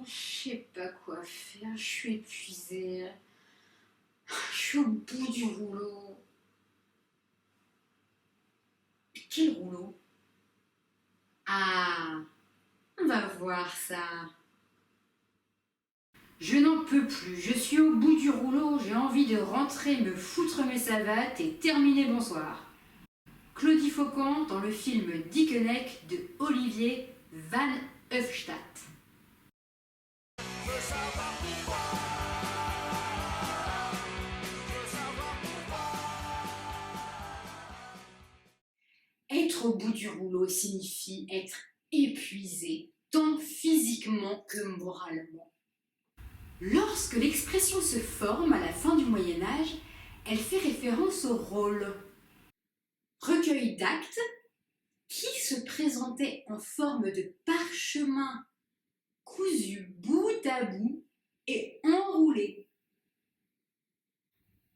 Je sais pas quoi faire, je suis épuisée. Je suis au bout du rouleau. Quel rouleau? Ah, on va voir ça. Je n'en peux plus, je suis au bout du rouleau, j'ai envie de rentrer, me foutre mes savates et terminer bonsoir. Claudie Faucon dans le film Dickeneck de Olivier Van Hufstadt. Être au bout du rouleau signifie être épuisé, tant physiquement que moralement. Lorsque l'expression se forme à la fin du Moyen-Âge, elle fait référence au rôle. Recueil d'actes qui se présentait en forme de parchemin cousu bout à bout et enroulé.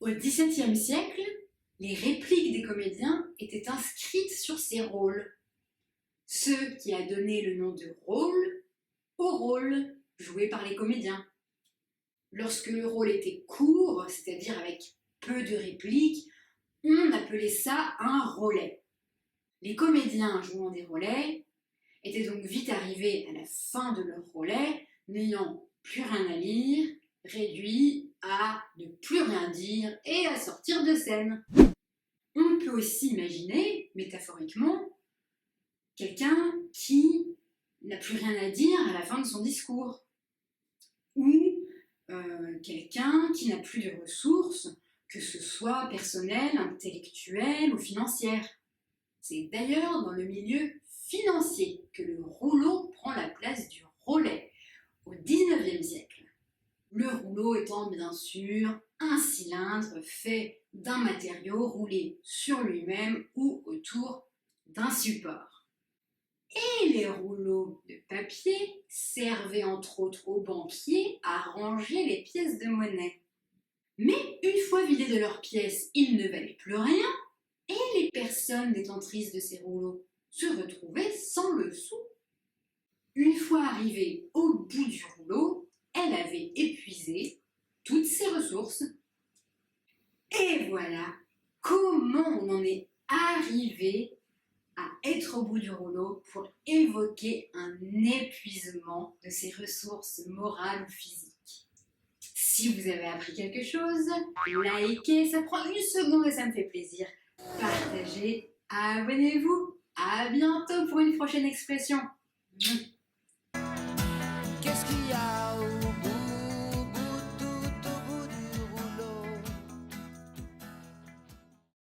Au XVIIe siècle, les répliques des comédiens étaient inscrites sur ces rôles, ce qui a donné le nom de rôle au rôle joué par les comédiens. Lorsque le rôle était court, c'est-à-dire avec peu de répliques, on appelait ça un rollet. Les comédiens jouant des rollets étaient donc vite arrivés à la fin de leur rollet, n'ayant plus rien à lire, réduits à ne plus rien dire et à sortir de scène. On peut aussi imaginer, métaphoriquement, quelqu'un qui n'a plus rien à dire à la fin de son discours, ou quelqu'un qui n'a plus de ressources, que ce soit personnelles, intellectuelles ou financières. C'est d'ailleurs dans le milieu financier que le rouleau prend la place du rollet au XIXe siècle. Le rouleau étant bien sûr un cylindre fait d'un matériau roulé sur lui-même ou autour d'un support. Et les rouleaux de papier servaient entre autres aux banquiers à ranger les pièces de monnaie. Mais une fois vidés de leurs pièces, ils ne valaient plus rien et les personnes détentrices de ces rouleaux se retrouvaient sans le sou. Une fois arrivée au bout du rouleau, elle avait épuisé toutes ses ressources. Et voilà comment on en est arrivé à être au bout du rouleau pour évoquer un épuisement de ses ressources morales ou physiques. Si vous avez appris quelque chose, likez, ça prend 1 seconde et ça me fait plaisir. Partagez, abonnez-vous. À bientôt pour une prochaine expression.